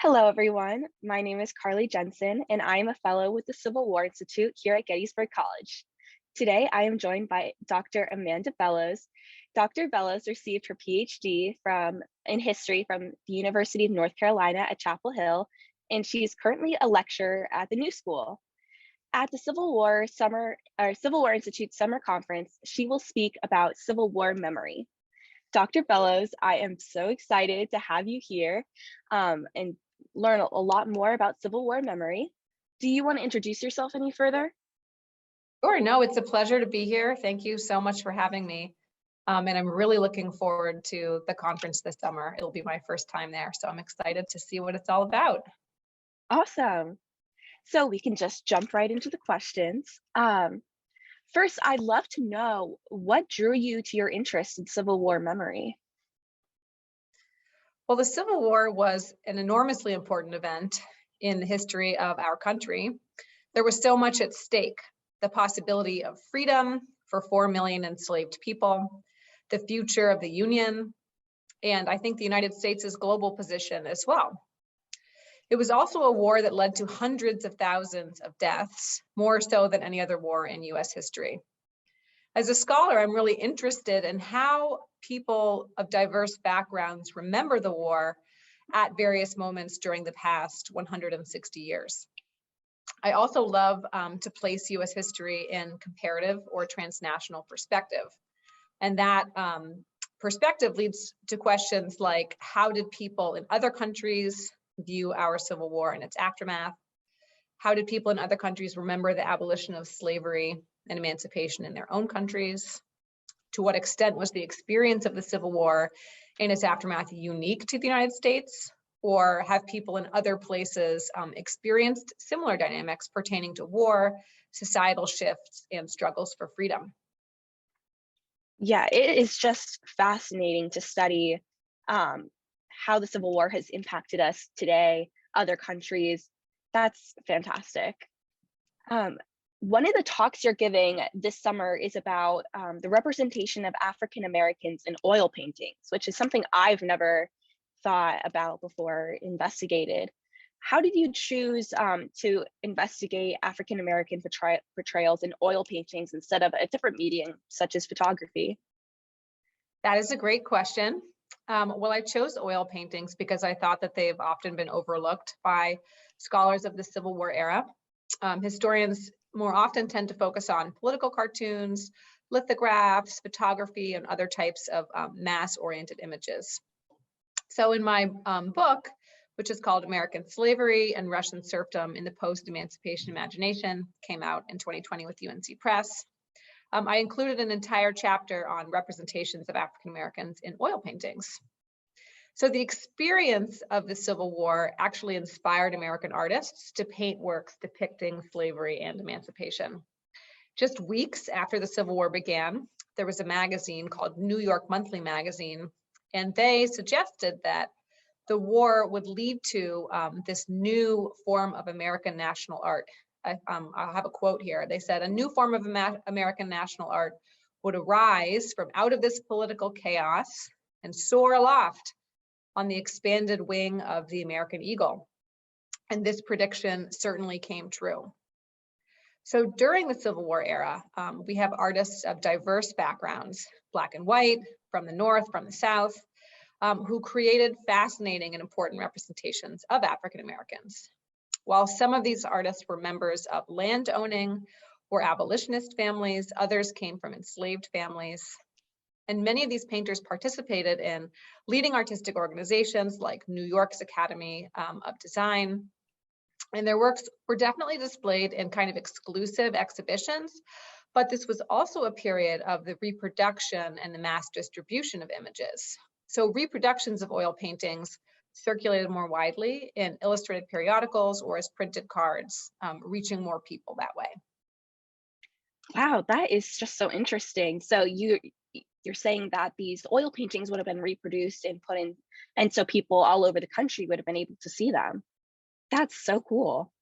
Hello, everyone. My name is Carly Jensen, and I am a fellow with the Civil War Institute here at Gettysburg College. Today, I am joined by Dr. Amanda Bellows. Dr. Bellows received her PhD in history from the University of North Carolina at Chapel Hill, and she is currently a lecturer at the New School. At the Civil War Institute Summer Conference, she will speak about Civil War memory. Dr. Bellows, I am so excited to have you here and learn a lot more about Civil War memory. Do you want to introduce yourself any further? Sure. No, it's a pleasure to be here. Thank you so much for having me. And I'm really looking forward to the conference this summer. It'll be my first time there, so I'm excited to see what it's all about. Awesome. So we can just jump right into the questions. First, I'd love to know what drew you to your interest in Civil War memory? Well, the Civil War was an enormously important event in the history of our country. There was so much at stake: the possibility of freedom for 4 million enslaved people, the future of the Union, and I think the United States' global position as well. It was also a war that led to hundreds of thousands of deaths, more so than any other war in US history. As a scholar, I'm really interested in how people of diverse backgrounds remember the war at various moments during the past 160 years. I also love to place US history in comparative or transnational perspective. And that perspective leads to questions like, how did people in other countries view our Civil War and its aftermath? How did people in other countries remember the abolition of slavery and emancipation in their own countries? To what extent was the experience of the Civil War and its aftermath unique to the United States? Or have people in other places experienced similar dynamics pertaining to war, societal shifts, and struggles for freedom? Yeah, it is just fascinating to study how the Civil War has impacted us today, other countries. That's fantastic. One of the talks you're giving this summer is about the representation of African Americans in oil paintings, which is something I've never thought about before, investigated. How did you choose to investigate African American portrayals in oil paintings instead of a different medium such as photography? That is a great question. Well, I chose oil paintings because I thought that they've often been overlooked by scholars of the Civil War era. Historians more often tend to focus on political cartoons, lithographs, photography, and other types of mass-oriented images. So in my book, which is called American Slavery and Russian Serfdom in the Post-Emancipation Imagination, came out in 2020 with UNC Press, I included an entire chapter on representations of African Americans in oil paintings. So the experience of the Civil War actually inspired American artists to paint works depicting slavery and emancipation. Just weeks after the Civil War began, there was a magazine called New York Monthly Magazine, and they suggested that the war would lead to this new form of American national art. I'll have a quote here. They said, "A new form of American national art would arise from out of this political chaos and soar aloft on the expanded wing of the American eagle." And this prediction certainly came true. So during the Civil War era, we have artists of diverse backgrounds, Black and white, from the North, from the South, who created fascinating and important representations of African Americans. While some of these artists were members of land-owning or abolitionist families, others came from enslaved families. And many of these painters participated in leading artistic organizations like New York's Academy of Design. And their works were definitely displayed in kind of exclusive exhibitions, but this was also a period of the reproduction and the mass distribution of images. So reproductions of oil paintings circulated more widely in illustrated periodicals or as printed cards, reaching more people that way. Wow, that is just so interesting. So you're saying that these oil paintings would have been reproduced and put in, and so people all over the country would have been able to see them. That's so cool.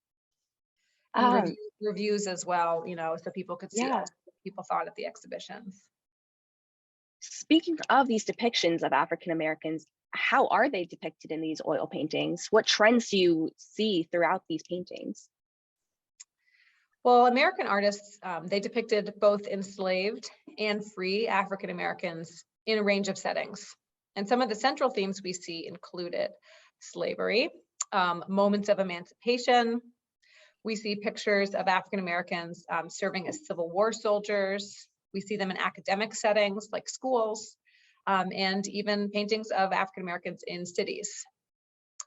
And Um, reviews as well, so people could see yeah. also what people thought at the exhibitions. Speaking of these depictions of African Americans, how are they depicted in these oil paintings? What trends do you see throughout these paintings? Well, American artists, they depicted both enslaved and free African Americans in a range of settings. And some of the central themes we see included slavery, moments of emancipation. We see pictures of African Americans serving as Civil War soldiers. We see them in academic settings like schools, and even paintings of African Americans in cities.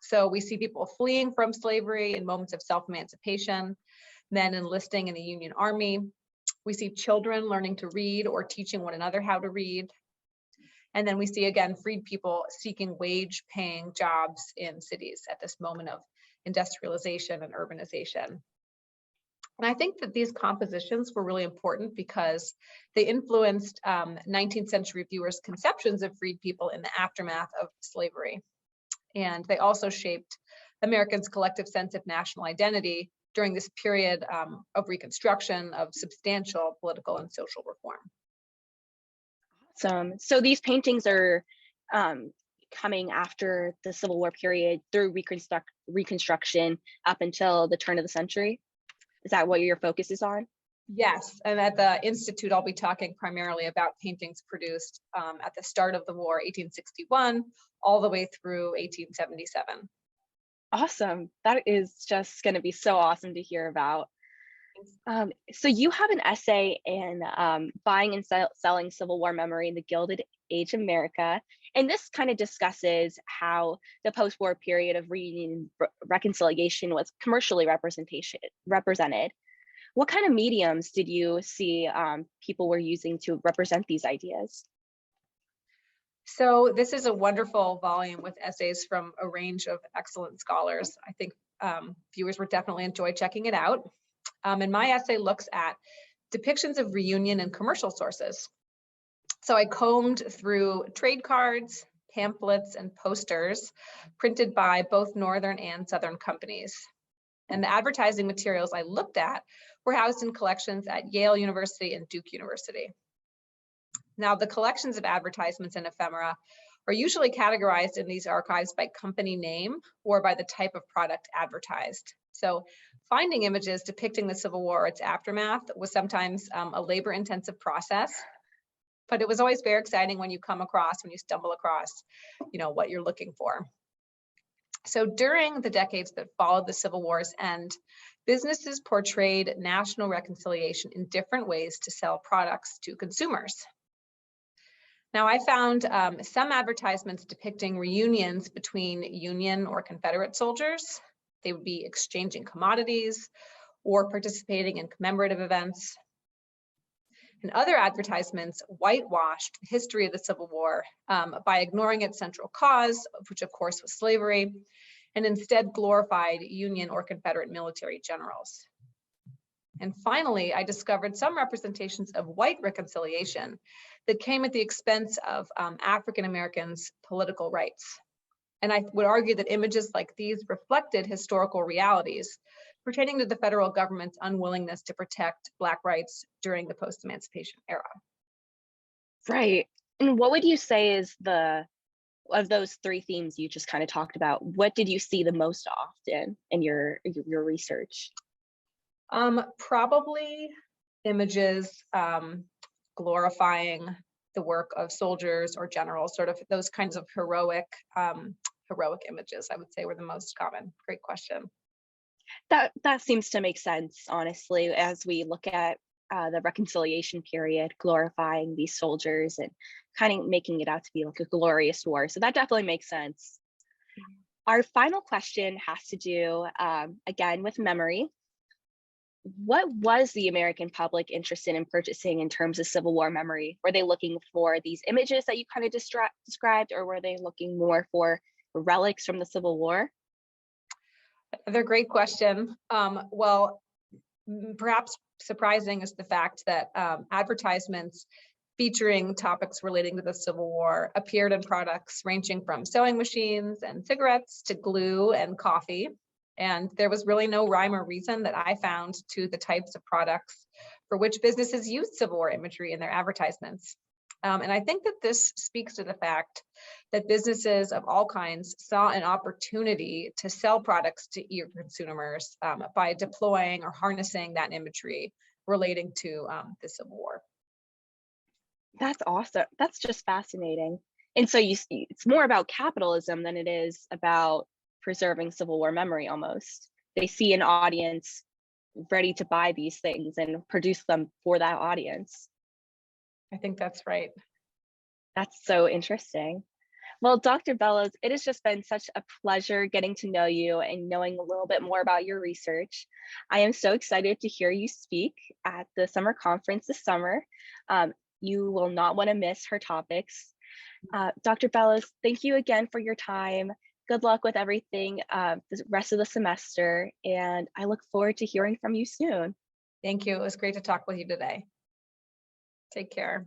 So we see people fleeing from slavery in moments of self-emancipation, men enlisting in the Union Army. We see children learning to read or teaching one another how to read. And then we see, again, freed people seeking wage-paying jobs in cities at this moment of industrialization and urbanization. And I think that these compositions were really important because they influenced 19th century viewers' conceptions of freed people in the aftermath of slavery. And they also shaped Americans' collective sense of national identity during this period of Reconstruction, of substantial political and social reform. Awesome. So these paintings are coming after the Civil War period through Reconstruction up until the turn of the century. Is that what your focus is on? Yes, and at the Institute, I'll be talking primarily about paintings produced at the start of the war, 1861, all the way through 1877. Awesome. That is just going to be so awesome to hear about. So you have an essay in Buying and Selling Civil War Memory in the Gilded Age America. And this kind of discusses how the post-war period of reunion reconciliation was commercially represented. What kind of mediums did you see people were using to represent these ideas? So this is a wonderful volume with essays from a range of excellent scholars. I think viewers would definitely enjoy checking it out. And my essay looks at depictions of reunion in commercial sources. So I combed through trade cards, pamphlets, and posters printed by both Northern and Southern companies. And the advertising materials I looked at were housed in collections at Yale University and Duke University. Now, the collections of advertisements and ephemera are usually categorized in these archives by company name or by the type of product advertised. So finding images depicting the Civil War or its aftermath was sometimes a labor-intensive process, but it was always very exciting when you stumble across, what you're looking for. So during the decades that followed the Civil War's end, businesses portrayed national reconciliation in different ways to sell products to consumers. Now, I found some advertisements depicting reunions between Union or Confederate soldiers. They would be exchanging commodities or participating in commemorative events. And other advertisements whitewashed the history of the Civil War by ignoring its central cause, which of course was slavery, and instead glorified Union or Confederate military generals. And finally, I discovered some representations of white reconciliation that came at the expense of African Americans' political rights. And I would argue that images like these reflected historical realities pertaining to the federal government's unwillingness to protect Black rights during the post-emancipation era. Right. And what would you say is of those three themes you just kind of talked about, what did you see the most often in your research? Probably images glorifying the work of soldiers or generals, sort of those kinds of heroic images, I would say, were the most common. Great question. That seems to make sense, honestly, as we look at the reconciliation period, glorifying these soldiers and kind of making it out to be like a glorious war. So that definitely makes sense. Our final question has to do, again, with memory. What was the American public interested in purchasing in terms of Civil War memory? Were they looking for these images that you kind of described, or were they looking more for relics from the Civil War? Another great question. Well, perhaps surprising is the fact that advertisements featuring topics relating to the Civil War appeared in products ranging from sewing machines and cigarettes to glue and coffee. And there was really no rhyme or reason that I found to the types of products for which businesses used Civil War imagery in their advertisements. And I think that this speaks to the fact that businesses of all kinds saw an opportunity to sell products to eager consumers by deploying or harnessing that imagery relating to the Civil War. That's awesome. That's just fascinating. And so you see, it's more about capitalism than it is about preserving Civil War memory almost. They see an audience ready to buy these things and produce them for that audience. I think that's right. That's so interesting. Well, Dr. Bellows, it has just been such a pleasure getting to know you and knowing a little bit more about your research. I am so excited to hear you speak at the summer conference this summer. You will not want to miss her topics. Dr. Bellows, thank you again for your time. Good luck with everything the rest of the semester, and I look forward to hearing from you soon. Thank you. It was great to talk with you today. Take care.